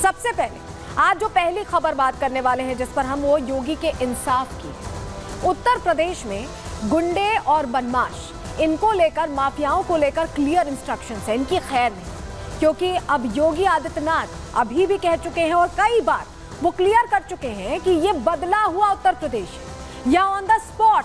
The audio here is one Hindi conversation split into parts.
सबसे पहले आज जो पहली खबर बात करने वाले हैं जिस पर हम वो योगी के इंसाफ की है। उत्तर प्रदेश में गुंडे और बदमाश, इनको लेकर, माफियाओं को लेकर क्लियर इंस्ट्रक्शंस है, इनकी खैर नहीं, क्योंकि अब योगी आदित्यनाथ अभी भी कह चुके हैं और कई बार वो क्लियर कर चुके हैं कि ये बदला हुआ उत्तर प्रदेश है, या ऑन द स्पॉट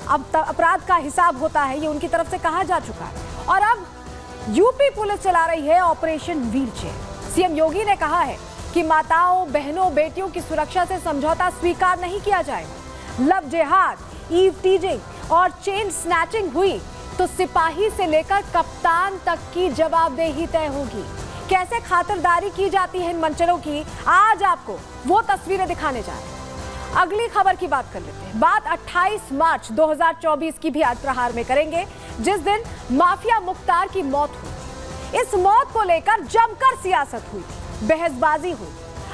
अब अपराध का हिसाब होता है, ये उनकी तरफ से कहा जा चुका है। और अब यूपी पुलिस चला रही है ऑपरेशन व्हीलचेयर। सीएम योगी ने कहा है कि माताओं, बहनों, बेटियों की सुरक्षा से समझौता स्वीकार नहीं किया जाएगा। लव जिहाद, ईव टीजिंग और चेन स्नैचिंग हुई तो सिपाही से लेकर कप्तान तक की जवाबदेही तय होगी। कैसे खातिरदारी की जाती है इन मंचलों की, आज आपको वो तस्वीरें दिखाने जा रहे हैं। अगली खबर की बात कर लेते हैं। बात 28 मार्च 2024 की भी आज प्रहार में करेंगे, जिस दिन माफिया मुख्तार की मौत हुई। इस मौत को लेकर जमकर सियासत हुई थी, बहसबाजी हुई,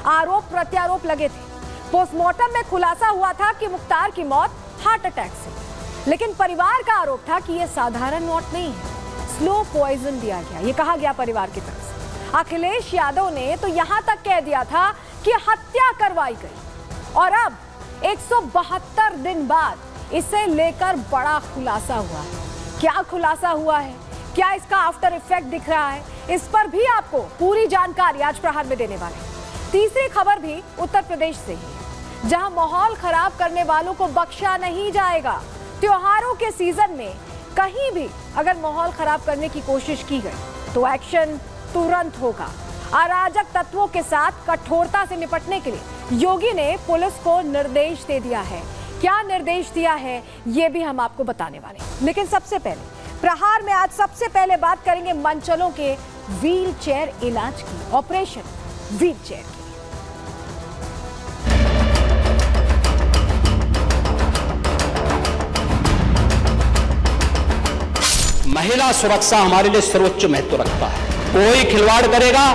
आरोप प्रत्यारोप लगे थे। पोस्टमार्टम में खुलासा हुआ था कि मुख्तार की मौत हार्ट अटैक से, लेकिन परिवार का आरोप था कि यह साधारण मौत नहीं है, स्लो पॉइजन दिया गया, ये कहा गया परिवार की तरफ से। अखिलेश यादव ने तो यहां तक कह दिया था कि हत्या करवाई गई। और अब 172 दिन बाद इसे लेकर बड़ा खुलासा हुआ है। क्या खुलासा हुआ है, क्या इसका आफ्टर इफेक्ट दिख रहा है, इस पर भी आपको पूरी जानकारी आज प्रहार में देने वाले हैं। तीसरी खबर भी उत्तर प्रदेश से ही है, जहां माहौल खराब करने वालों को बख्शा नहीं जाएगा। त्योहारों के सीजन में कहीं भी अगर माहौल खराब करने की कोशिश की गई तो एक्शन तुरंत होगा। अराजक तत्वों के साथ कठोरता से निपटने के लिए योगी ने पुलिस को निर्देश दे दिया है। क्या निर्देश दिया है ये भी हम आपको बताने वाले हैं, लेकिन सबसे पहले प्रहार में आज सबसे पहले बात करेंगे मंचलों के व्हील चेयर इलाज की, ऑपरेशन व्हील चेयर की। महिला सुरक्षा हमारे लिए सर्वोच्च महत्व रखता है। कोई खिलवाड़ करेगा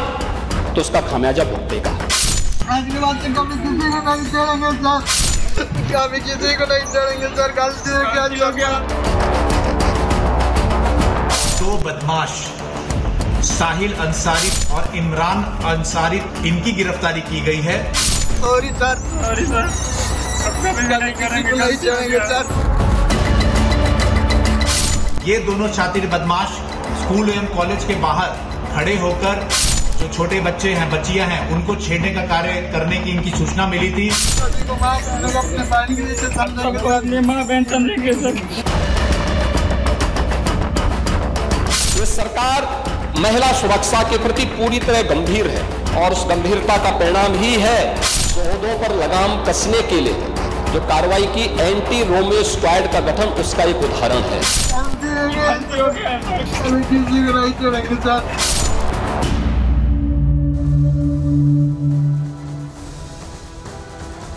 तो उसका खामियाजा भुगतेगा। आज के बाद से कभी किसी को नहीं छोड़ेंगे सर, कभी किसी को नहीं छोड़ेंगे सर। गलती हो गया। दो बदमाश साहिल अंसारी और इमरान अंसारी, इनकी गिरफ्तारी की गई है। सॉरी सर, कभी किसी को नहीं छोड़ेंगे सर। ये दोनों शातिर बदमाश स्कूल एवं कॉलेज के बाहर खड़े होकर जो छोटे बच्चे हैं, बच्चियां हैं, उनको छेड़ने का कार्य करने की इनकी सूचना मिली थी। ये सरकार महिला सुरक्षा के प्रति पूरी तरह गंभीर है और उस गंभीरता का परिणाम ही है शोधों पर लगाम कसने के लिए जो कार्रवाई की एंटी रोमियो स्क्वाड का गठन, उसका एक उदाहरण है।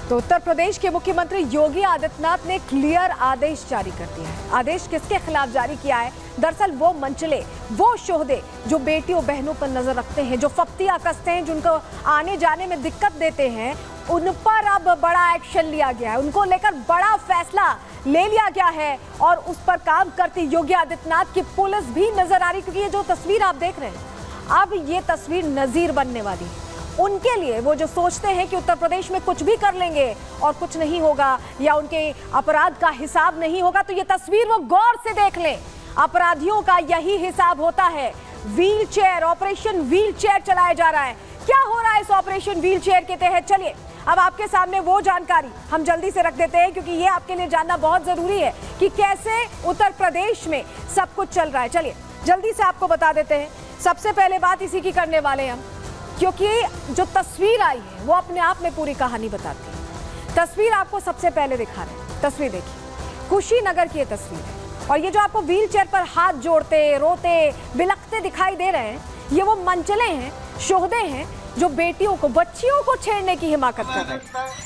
तो उत्तर प्रदेश के मुख्यमंत्री योगी आदित्यनाथ ने क्लियर आदेश जारी कर दिया है। आदेश किसके खिलाफ जारी किया है? दरअसल वो मंचले, वो शोहदे जो बेटियों बहनों पर नजर रखते हैं, जो फप्तियां कसते हैं, जिनको आने जाने में दिक्कत देते हैं, उन पर अब बड़ा एक्शन लिया गया है। उनको लेकर बड़ा फैसला ले लिया गया है और उस पर काम करती योगी आदित्यनाथ की पुलिस भी नजर आ रही, क्योंकि ये जो तस्वीर आप देख रहे हैं, अब ये तस्वीर नजीर बनने वाली है उनके लिए। वो जो सोचते हैं कि उत्तर प्रदेश में कुछ भी कर लेंगे और कुछ नहीं होगा या उनके अपराध का हिसाब नहीं होगा, तो ये तस्वीर वो गौर से देख लें। अपराधियों का यही हिसाब होता है। Wheel chair, operation wheel chair चलाया जा रहा है। क्या हो रहा है इस ऑपरेशन व्हील चेयर के तहत? चलिए अब आपके सामने वो जानकारी हम जल्दी से रख देते हैं, क्योंकि ये आपके लिए जानना बहुत जरूरी है कि कैसे उत्तर प्रदेश में सब कुछ चल रहा है। चलिए जल्दी से आपको बता देते हैं। सबसे पहले बात इसी की करने वाले हैं हम, क्योंकि जो तस्वीर आई है वो अपने आप में पूरी कहानी बताती है। तस्वीर आपको सबसे पहले दिखा रहे हैं, तस्वीर देखिए, कुशीनगर की ये तस्वीर है। और ये जो आपको व्हील चेयर पर हाथ जोड़ते, रोते, बिलखते दिखाई दे रहे हैं, ये वो मंचले हैं, शोहदे हैं जो बेटियों को, बच्चियों को छेड़ने की हिमाकत कर रहे हैं।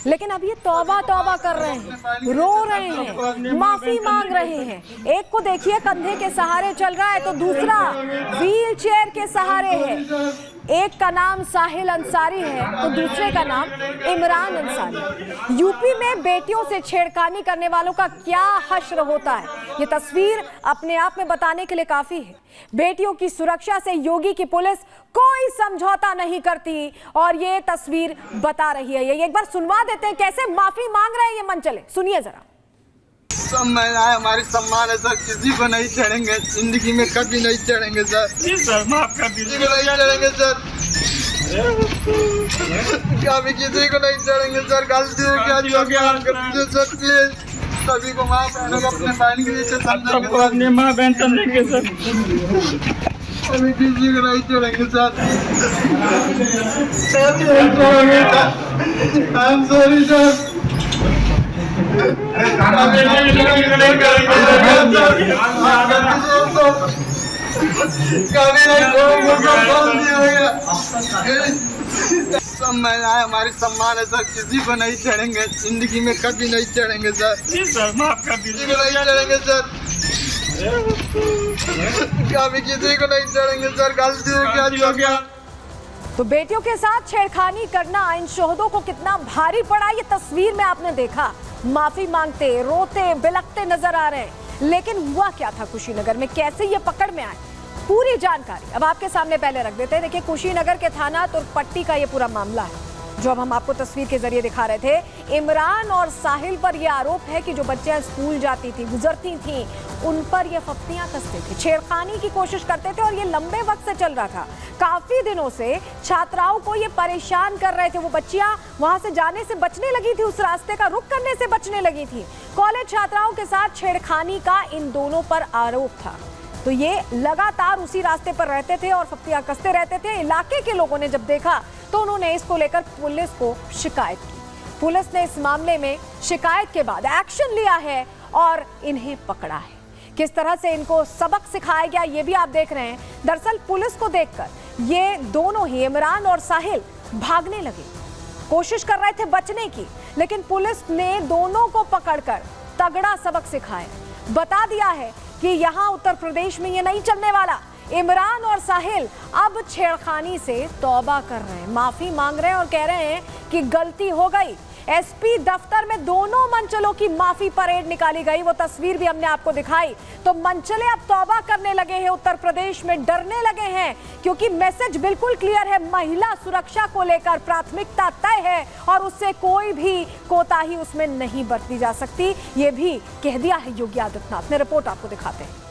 लेकिन अब ये तौबा तौबा कर रहे हैं, रो रहे हैं, माफी मांग रहे हैं। एक को देखिए कंधे के सहारे चल रहा है तो दूसरा व्हील चेयर के सहारे है। एक का नाम साहिल अंसारी है तो दूसरे का नाम इमरान अंसारी। यूपी में बेटियों से छेड़खानी करने वालों का क्या हश्र होता है, ये तस्वीर अपने आप में बताने के लिए काफी है। बेटियों की सुरक्षा से योगी की पुलिस कोई समझौता नहीं करती और ये तस्वीर बता रही है। ये एक बार सुनवा देते हैं कैसे माफी मांग रहे हैं ये मनचले, सुनिए जरा। सब महिलाएं हमारी सम्मान है सर, किसी को नहीं छेड़ेंगे, जिंदगी में कभी नहीं छेड़ेंगे सर। जी सर, माफ कर दीजिए, नहीं छेड़ेंगे सर, कभी किसी को नहीं छेड़ेंगे सर। गलती हो गया जो ज्ञान कर दीजिए सर, प्लीज सभी को माँ बहनों को अपने बहन के नीचे समझेंगे, अपने माँ बहन समझेंगे सर, कभी किसी को नहीं छेड़ेंगे sir. I am sorry sir. सब महिलाएं हमारी सम्मान है सर, किसी को नहीं छेड़ेंगे, जिंदगी में कभी नहीं छेड़ेंगे सर। जी सर, माफ कर दीजिए, किसी को नहीं छेड़ेंगे सर, कभी किसी को नहीं छेड़ेंगे सर। गलती हो गया जो गया। तो बेटियों के साथ छेड़खानी करना इन शोहदों को कितना भारी पड़ा, ये तस्वीर में आपने देखा। माफी मांगते, रोते, बिलखते नजर आ रहे हैं। लेकिन हुआ क्या था कुशीनगर में, कैसे ये पकड़ में आए, पूरी जानकारी अब आपके सामने पहले रख देते हैं। देखिए, कुशीनगर के थाना तुर्कपट्टी का ये पूरा मामला है जो अब हम आपको तस्वीर के जरिए दिखा रहे थे। इमरान और साहिल पर यह आरोप है कि जो बच्चियां स्कूल जाती थी, गुजरती थी, उन पर ये फप्तियां कसते थे, छेड़खानी की कोशिश करते थे और ये लंबे वक्त से चल रहा था। काफी दिनों से छात्राओं को ये परेशान कर रहे थे। वो बच्चियां वहां से जाने से बचने लगी थी, उस रास्ते का रुख करने से बचने लगी थी। कॉलेज छात्राओं के साथ छेड़खानी का इन दोनों पर आरोप था। तो ये लगातार उसी रास्ते पर रहते थे और फप्तियां कसते रहते थे। इलाके के लोगों ने जब देखा तो उन्होंने इसको लेकर पुलिस को शिकायत की। पुलिस ने इस मामले में शिकायत के बाद एक्शन लिया है और इन्हें पकड़ा है। किस तरह से इनको सबक सिखाया गया ये भी आप देख रहे हैं। दरअसल पुलिस को देखकर ये दोनों ही, इमरान और साहिल, भागने लगे, कोशिश कर रहे थे बचने की, लेकिन पुलिस ने दोनों को पकड़कर तगड़ा सबक सिखाया, बता दिया है कि यहाँ उत्तर प्रदेश में ये नहीं चलने वाला। इमरान और साहिल अब छेड़खानी से तौबा कर रहे हैं, माफी मांग रहे हैं और कह रहे हैं कि गलती हो गई। एसपी दफ्तर में दोनों मंचलों की माफी परेड निकाली गई, वो तस्वीर भी हमने आपको दिखाई। तो मंचले अब तौबा करने लगे हैं, उत्तर प्रदेश में डरने लगे हैं, क्योंकि मैसेज बिल्कुल क्लियर है, महिला सुरक्षा को लेकर प्राथमिकता तय है और उससे कोई भी कोताही उसमें नहीं बरती जा सकती। ये भी कह दिया है योगी आदित्यनाथ ने। रिपोर्ट आपको दिखाते हैं।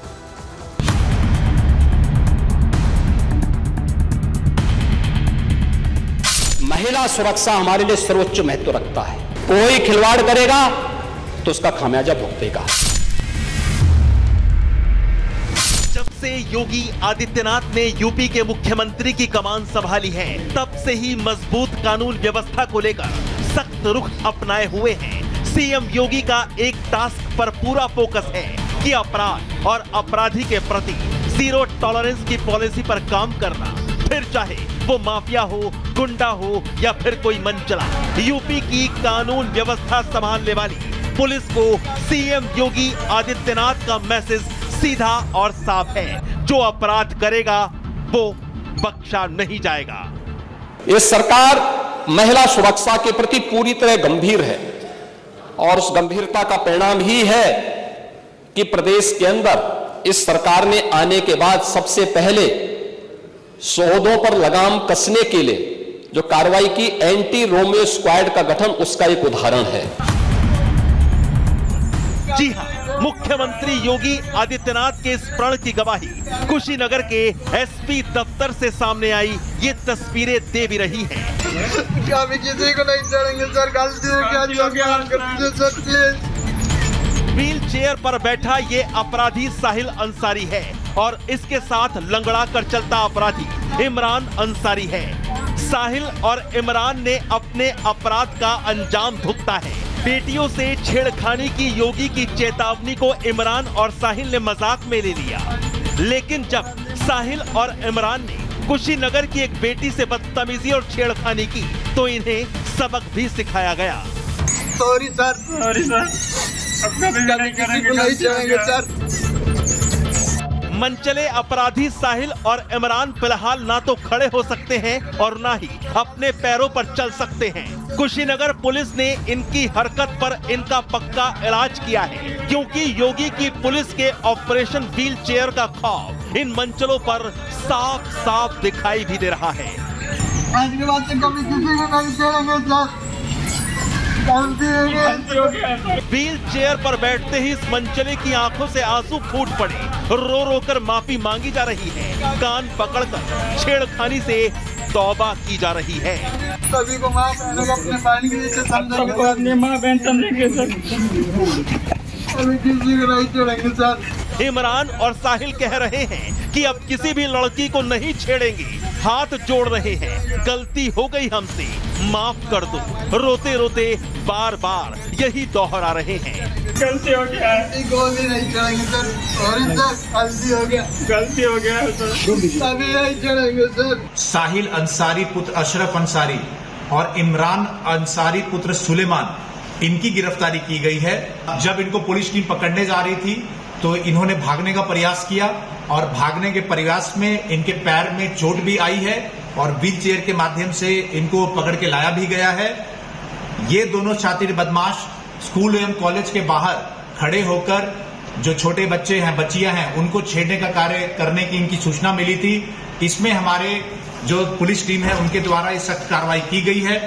महिला सुरक्षा हमारे लिए सर्वोच्च महत्व रखता है। कोई खिलवाड़ करेगा तो उसका खामियाजा भुगतेगा। जब से योगी आदित्यनाथ ने यूपी के मुख्यमंत्री की कमान संभाली है, तब से ही मजबूत कानून व्यवस्था को लेकर सख्त रुख अपनाए हुए हैं। सीएम योगी का एक टास्क पर पूरा फोकस है कि अपराध और अपराधी के प्रति जीरो टॉलरेंस की पॉलिसी पर काम करना, फिर चाहे वो माफिया हो, गुंडा हो या फिर कोई मंचला। यूपी की कानून व्यवस्था संभालने वाली पुलिस को सीएम योगी आदित्यनाथ का मैसेज सीधा और साफ है, जो अपराध करेगा वो बख्शा नहीं जाएगा। ये सरकार महिला सुरक्षा के प्रति पूरी तरह गंभीर है और उस गंभीरता का परिणाम ही है कि प्रदेश के अंदर इस सरकार ने आने के बाद सबसे पहले शोहदों पर लगाम कसने के लिए जो कार्रवाई की, एंटी रोमियो स्क्वाड का गठन उसका एक उदाहरण है। जी हां, मुख्यमंत्री योगी आदित्यनाथ के इस प्रण की गवाही कुशीनगर के एसपी दफ्तर से सामने आई ये तस्वीरें दे भी रही हैं। कभी किसी को नहीं छेड़ेंगे सर, गलती हो गया जो ज्ञान कर दीजिए सर, प्लीज। व्हील चेयर पर बैठा ये अपराधी साहिल अंसारी है और इसके साथ लंगड़ा कर चलता अपराधी इमरान अंसारी है। साहिल और इमरान ने अपने अपराध का अंजाम भुगता है। बेटियों से छेड़खानी की योगी की चेतावनी को इमरान और साहिल ने मजाक में ले लिया, लेकिन जब साहिल और इमरान ने कुशीनगर की एक बेटी से बदतमीजी और छेड़खानी की तो इन्हें सबक भी सिखाया गया। सॉरी सर, सॉरी सर, अब कभी किसी को नहीं छेड़ेंगे सर। मनचले अपराधी साहिल और इमरान फिलहाल ना तो खड़े हो सकते हैं और ना ही अपने पैरों पर चल सकते हैं। कुशीनगर पुलिस ने इनकी हरकत पर इनका पक्का इलाज किया है, क्योंकि योगी की पुलिस के ऑपरेशन व्हील चेयर का खौफ इन मनचलों पर साफ साफ दिखाई भी दे रहा है। आज के बाद से कभी किसी को नहीं छेड़ेंगे सर। व्हील चेयर पर बैठते ही इस मनचले की आंखों से आंसू फूट पड़े। रो रो कर माफी मांगी जा रही है, कान पकड़कर छेड़खानी से तौबा की जा रही है। सभी को माँ बहनों को अपने बहन के नीचे समझेंगे, अपने माँ बहन समझेंगे सर। अभी किसी को नहीं छेड़ेंगे सर। इमरान और साहिल कह रहे हैं कि अब किसी भी लड़की को नहीं छेड़ेंगे, हाथ जोड़ रहे हैं, गलती हो गई हमसे, माफ कर दो। रोते रोते बार बार यही दोहरा रहे हैं। गलती हो गया, गोली नहीं छेड़ेंगे सर। सॉरी सर, गलती हो गया, गलती हो गया सर। सभी नहीं छेड़ेंगे सर। साहिल अंसारी पुत्र अशरफ अंसारी और इमरान अंसारी पुत्र सुलेमान, इनकी गिरफ्तारी की गई है। जब इनको पुलिस टीम पकड़ने जा रही थी तो इन्होंने भागने का प्रयास किया और भागने के प्रयास में इनके पैर में चोट भी आई है और व्हील चेयर के माध्यम से इनको पकड़ के लाया भी गया है। ये दोनों शातिर बदमाश स्कूल एवं कॉलेज के बाहर खड़े होकर जो छोटे बच्चे हैं, बच्चियां हैं, उनको छेड़ने का कार्य करने की इनकी सूचना मिली थी। इसमें हमारे जो पुलिस टीम है उनके द्वारा ये सख्त कार्रवाई की गई है।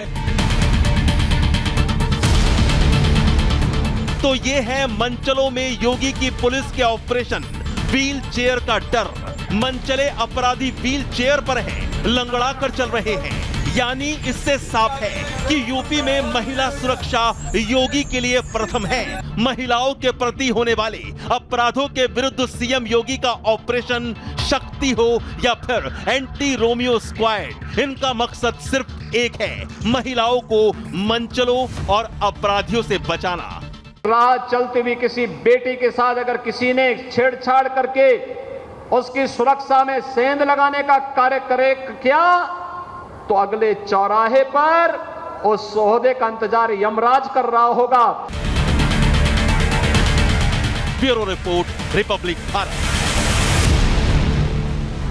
तो ये है मनचलों में योगी की पुलिस के ऑपरेशन व्हील चेयर का डर। मनचले अपराधी व्हील चेयर पर हैं, लंगड़ा कर चल रहे हैं। यानी इससे साफ है कि यूपी में महिला सुरक्षा योगी के लिए प्रथम है। महिलाओं के प्रति होने वाले अपराधों के विरुद्ध सीएम योगी का ऑपरेशन शक्ति हो या फिर एंटी रोमियो स्क्वाड, इनका मकसद सिर्फ एक है, महिलाओं को मनचलों और अपराधियों से बचाना। राह चलती हुई किसी बेटी के साथ अगर किसी ने छेड़छाड़ करके उसकी सुरक्षा में सेंध लगाने का कार्य करे क्या, तो अगले चौराहे पर उस सोहदे का इंतजार यमराज कर रहा होगा। Bureau report, Republic Bharat.